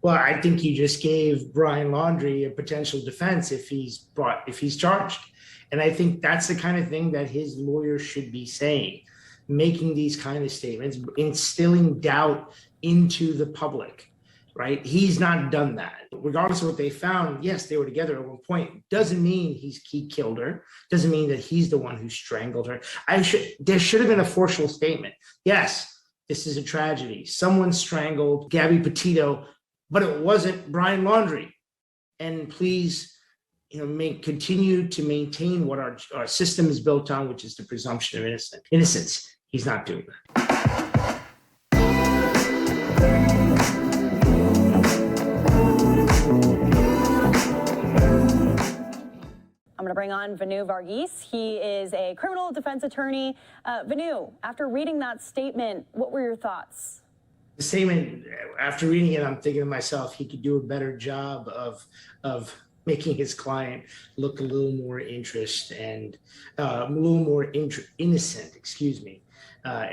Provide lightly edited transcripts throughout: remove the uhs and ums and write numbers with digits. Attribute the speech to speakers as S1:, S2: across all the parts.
S1: Well, I think you just gave Brian Laundrie a potential defense if he's charged. And I think that's the kind of thing that his lawyer should be saying, making these kind of statements, instilling doubt into the public, right? He's not done that. Regardless of what they found, yes, they were together at one point. Doesn't mean he killed her. Doesn't mean that he's the one who strangled her. There should have been a forceful statement. Yes, this is a tragedy. Someone strangled Gabby Petito, but it wasn't Brian Laundrie. And please, continue to maintain what our system is built on, which is the presumption of innocence. He's not doing that.
S2: I'm going to bring on Vinoo Varghese. He is a criminal defense attorney. Vinoo, after reading that statement, what were your thoughts?
S1: The statement, after reading it, I'm thinking to myself, he could do a better job of making his client look a little more innocent,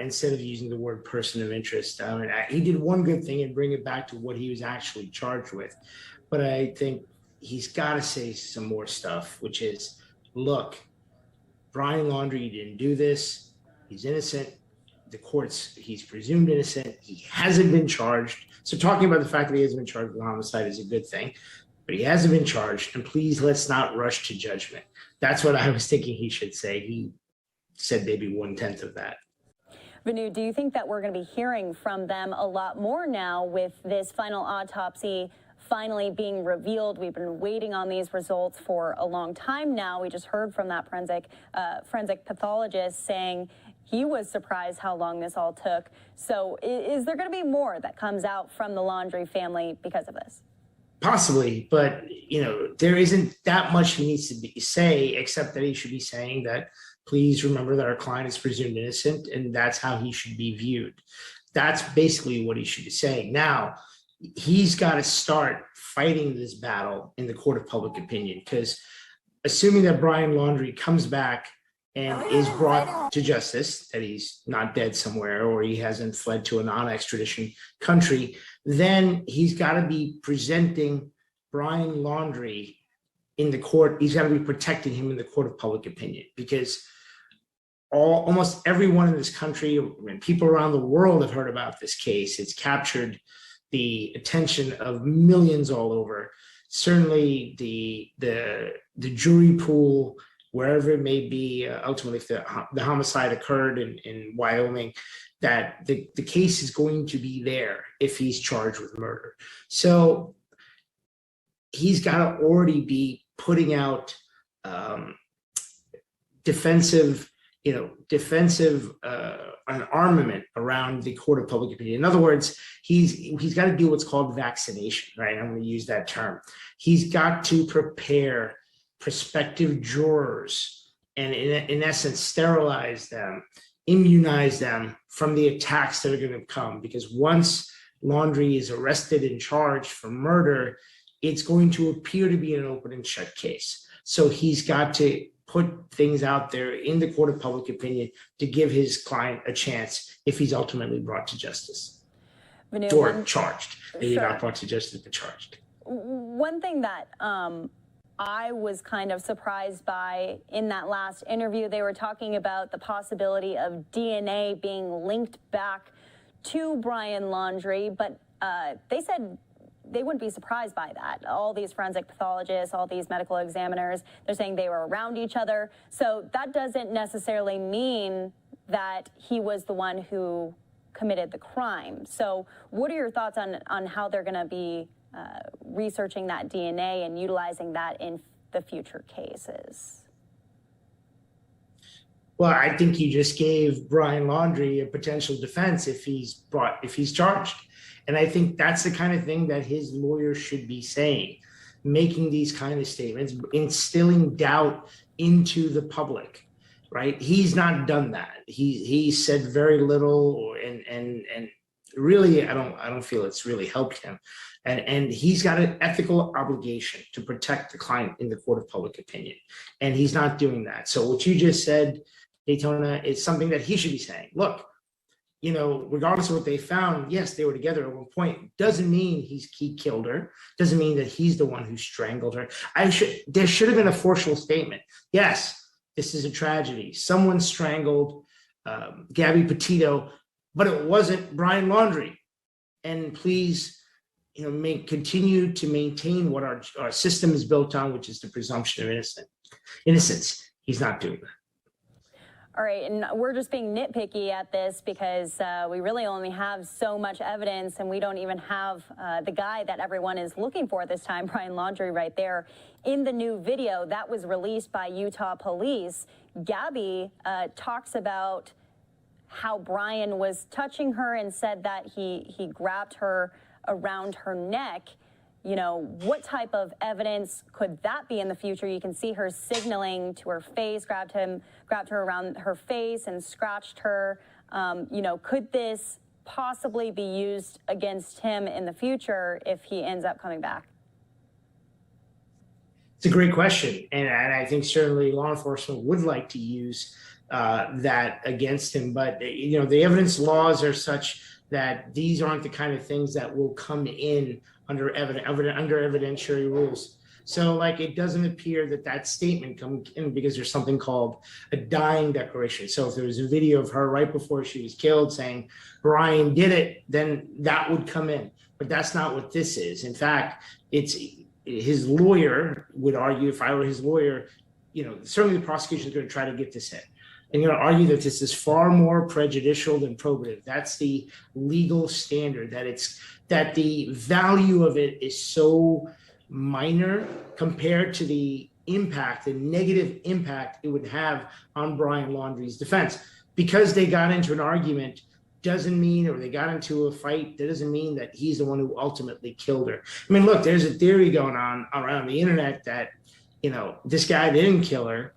S1: instead of using the word person of interest. He did one good thing and bring it back to what he was actually charged with. But I think he's got to say some more stuff, which is, look, Brian Laundrie didn't do this. He's innocent. He's presumed innocent. He hasn't been charged. So talking about the fact that he hasn't been charged with homicide is a good thing, but he hasn't been charged. And please, let's not rush to judgment. That's what I was thinking he should say. He said maybe 1/10 of that.
S2: Vinoo, do you think that we're going to be hearing from them a lot more now with this final autopsy finally being revealed? We've been waiting on these results for a long time now. We just heard from that forensic pathologist saying he was surprised how long this all took. So is there going to be more that comes out from the Laundrie family because of this?
S1: Possibly, but there isn't that much he needs to say, except that he should be saying that, please remember that our client is presumed innocent, and that's how he should be viewed. That's basically what he should be saying. Now, he's got to start fighting this battle in the court of public opinion, because assuming that Brian Laundrie comes back and is brought to justice, that he's not dead somewhere or he hasn't fled to a non-extradition country, then he's got to be presenting Brian Laundrie in the court. He's got to be protecting him in the court of public opinion, because almost everyone in this country and people around the world have heard about this case. It's captured the attention of millions all over. Certainly the jury pool, wherever it may be, ultimately if the homicide occurred in Wyoming, that the case is going to be there if he's charged with murder. So he's got to already be putting out defensive an armament around the court of public opinion. In other words, he's got to do what's called vaccination, right? I'm going to use that term. He's got to prepare prospective jurors and in essence sterilize them, immunize them from the attacks that are going to come, because once Laundrie is arrested and charged for murder, it's going to appear to be an open and shut case. So he's got to put things out there in the court of public opinion to give his client a chance if he's ultimately brought to justice.
S2: Vinoo,
S1: or charged. Maybe
S2: sure.
S1: Not brought to justice, but charged.
S2: One thing that I was kind of surprised by in that last interview, they were talking about the possibility of DNA being linked back to Brian Laundrie, but they said they wouldn't be surprised by that. All these forensic pathologists, all these medical examiners, they're saying they were around each other. So that doesn't necessarily mean that he was the one who committed the crime. So what are your thoughts on how they're going to be researching that DNA and utilizing that in the future cases?
S1: Well, I think you just gave Brian Laundrie a potential defense if he's charged. And I think that's the kind of thing that his lawyer should be saying, making these kind of statements, instilling doubt into the public, right? He's not done that. He said very little, and really, I don't feel it's really helped him. And he's got an ethical obligation to protect the client in the court of public opinion, and he's not doing that. So what you just said, Daytona, is something that he should be saying. Look, regardless of what they found, yes, they were together at one point. Doesn't mean he killed her. Doesn't mean that he's the one who strangled her. There should have been a forceful statement. Yes, this is a tragedy. Someone strangled Gabby Petito, but it wasn't Brian Laundrie. And please, continue to maintain what our system is built on, which is the presumption of innocence. He's not doing that.
S2: All right, and we're just being nitpicky at this because we really only have so much evidence, and we don't even have the guy that everyone is looking for this time, Brian Laundrie, right there in the new video that was released by Utah police. Gabby talks about how Brian was touching her and said that he grabbed her around her neck. What type of evidence could that be in the future? You can see her signaling to her face, grabbed her around her face and scratched her. Could this possibly be used against him in the future if he ends up coming back?
S1: It's a great question. And I think certainly law enforcement would like to use that against him. But, the evidence laws are such that these aren't the kind of things that will come in under evidentiary rules. So it doesn't appear that statement comes in because there's something called a dying declaration. So if there was a video of her right before she was killed saying Brian did it, then that would come in. But that's not what this is. In fact, it's his lawyer would argue, if I were his lawyer, certainly the prosecution is going to try to get this in. And argue that this is far more prejudicial than probative. That's the legal standard, that the value of it is so minor compared to the negative impact it would have on Brian Laundrie's defense. Because they got into an argument doesn't mean, or they got into a fight, that doesn't mean that he's the one who ultimately killed her. I mean, look, there's a theory going on around the internet that, this guy didn't kill her.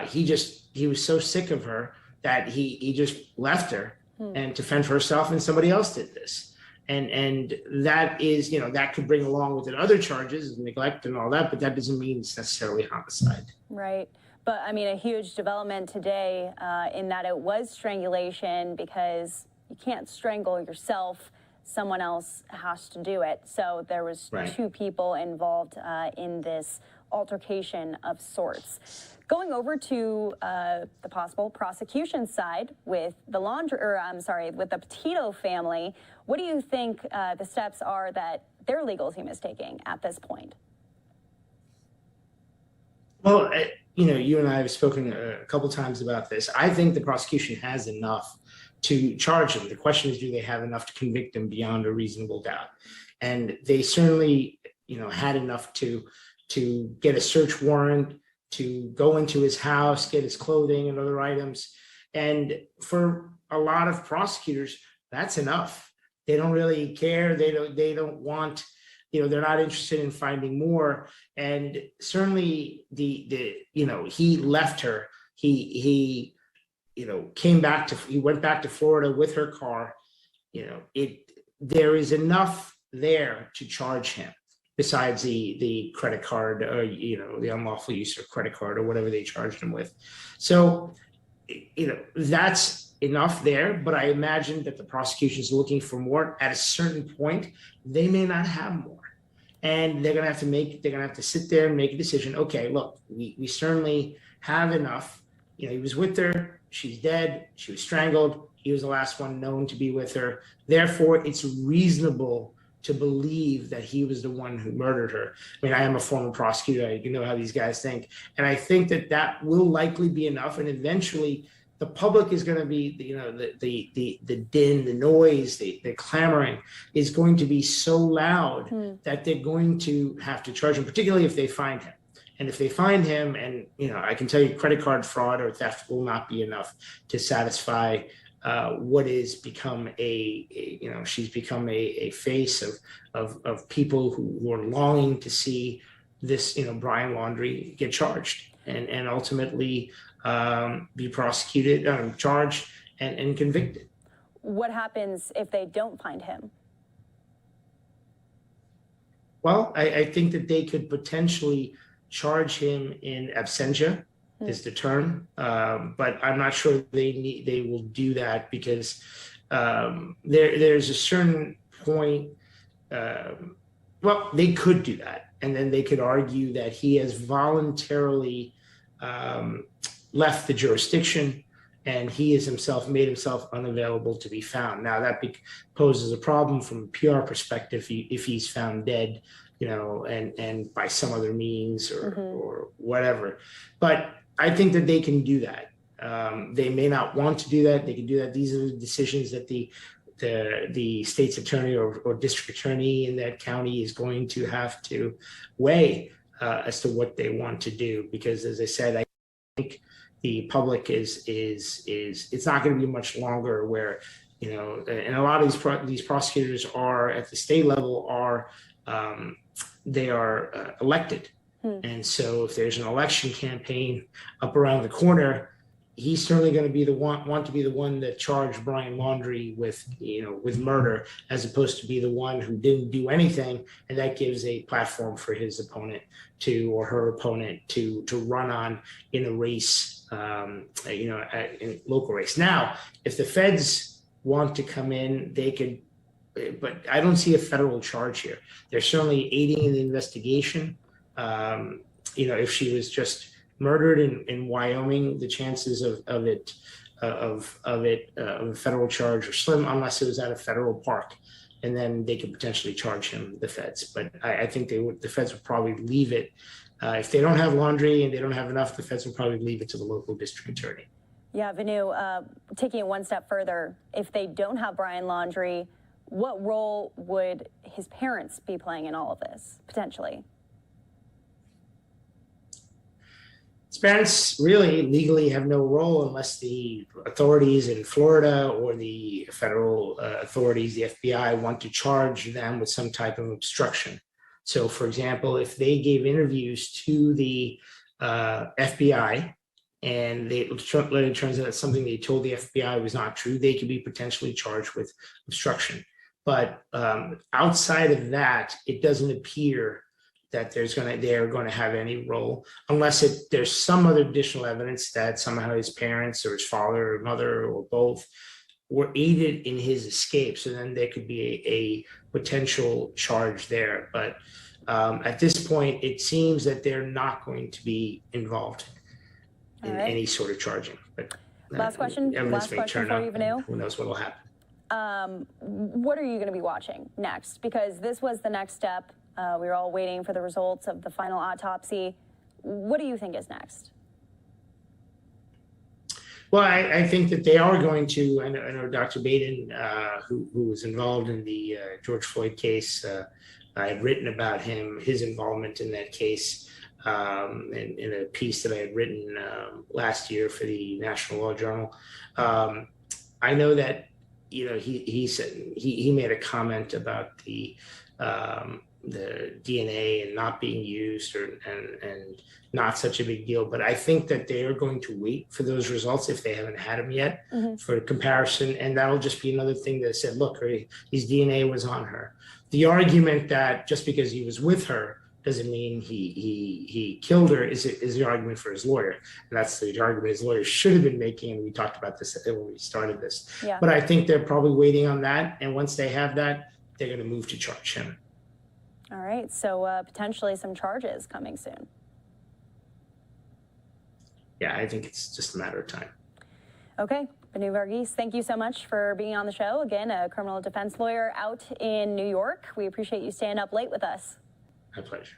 S1: He was so sick of her that he just left her and to fend for herself, and somebody else did this. And that is, that could bring along with it other charges, neglect and all that, but that doesn't mean it's necessarily homicide.
S2: Right. But I mean, a huge development today in that it was strangulation, because you can't strangle yourself. Someone else has to do it. So there was two people involved in this altercation of sorts. Going over to the possible prosecution side with with the Petito family, what do you think the steps are that their legal team is taking at this point?
S1: Well, you and I have spoken a couple times about this. I think the prosecution has enough to charge him. The question is, do they have enough to convict him beyond a reasonable doubt? And they certainly, had enough to get a search warrant, to go into his house, get his clothing and other items. And for a lot of prosecutors, that's enough. They don't really care. They don't want, they're not interested in finding more. And certainly he left her. He went back to Florida with her car. There is enough there to charge him, besides the credit card, or the unlawful use of credit card, or whatever they charged him with. So that's enough there. But I imagine that the prosecution is looking for more. At a certain point, they may not have more, and they're gonna have to sit there and make a decision. Okay, look, we certainly have enough. He was with her. She's dead. She was strangled. He was the last one known to be with her. Therefore, it's reasonable to believe that he was the one who murdered her. I mean, I am a former prosecutor. You know how these guys think. And I think that will likely be enough. And eventually the public is going to be, the din, the noise, the clamoring is going to be so loud that they're going to have to charge him, particularly if they find him. And if they find him, and, I can tell you credit card fraud or theft will not be enough to satisfy what is become she's become a face of people who are longing to see this, Brian Laundrie get charged and ultimately be prosecuted, charged and convicted.
S2: What happens if they don't find him?
S1: Well, I think that they could potentially charge him in absentia, is the term, but I'm not sure they will do that, because there's a certain point. Well, they could do that, and then they could argue that he has voluntarily left the jurisdiction, and he has made himself unavailable to be found. Now that poses a problem from a PR perspective if he's found dead, and by some other means or whatever. But I think that they can do that. They may not want to do that. They can do that. These are the decisions that the state's attorney or district attorney in that county is going to have to weigh as to what they want to do. Because, as I said, I think the public is it's not going to be much longer where, and a lot of these prosecutors are at the state level they are elected. And so if there's an election campaign up around the corner, he's certainly going to be want to be the one that charged Brian Laundrie with murder, as opposed to be the one who didn't do anything, and that gives a platform for his opponent or her opponent to run on in a race, in a local race. Now, if the feds want to come in, they could, but I don't see a federal charge here. They're certainly aiding in the investigation. If she was just murdered in Wyoming, the chances of a federal charge are slim, unless it was at a federal park, and then they could potentially charge him, the feds. But I think the feds would probably leave it. If they don't have Laundrie and they don't have enough, the feds will probably leave it to the local district attorney.
S2: Yeah, Vinoo, taking it one step further, if they don't have Brian Laundrie, what role would his parents be playing in all of this, potentially?
S1: His parents really legally have no role unless the authorities in Florida or the federal authorities, the FBI, want to charge them with some type of obstruction. So, for example, if they gave interviews to the FBI and it turns out that something they told the FBI was not true, they could be potentially charged with obstruction. But outside of that, it doesn't appear that they're going to have any role, unless there's some other additional evidence that somehow his parents or his father or mother or both were aided in his escape. So then there could be a potential charge there. But at this point, it seems that they're not going to be involved in any sort of charging. But
S2: last question for you, Vinoo.
S1: Who knows what will happen?
S2: What are you going to be watching next? Because this was the next step. We were all waiting for the results of the final autopsy. What do you think is next?
S1: Well, I think that they are going to, I know Dr. Baden, who was involved in the George Floyd case, I had written about his involvement in that case in a piece that I had written last year for the National Law Journal. I know that, he said he made a comment about the DNA and not being used and not such a big deal. But I think that they are going to wait for those results if they haven't had them yet for comparison. And that'll just be another thing that said, look, his DNA was on her. The argument that just because he was with her doesn't mean he killed her is the argument for his lawyer. And that's the argument his lawyer should have been making. And we talked about this when we started this. Yeah. But I think they're probably waiting on that. And once they have that, they're going to move to charge him.
S2: All right, so potentially some charges coming soon.
S1: Yeah, I think it's just a matter of time.
S2: Okay, Vinoo Varghese, thank you so much for being on the show. Again, a criminal defense lawyer out in New York. We appreciate you staying up late with us.
S1: My pleasure.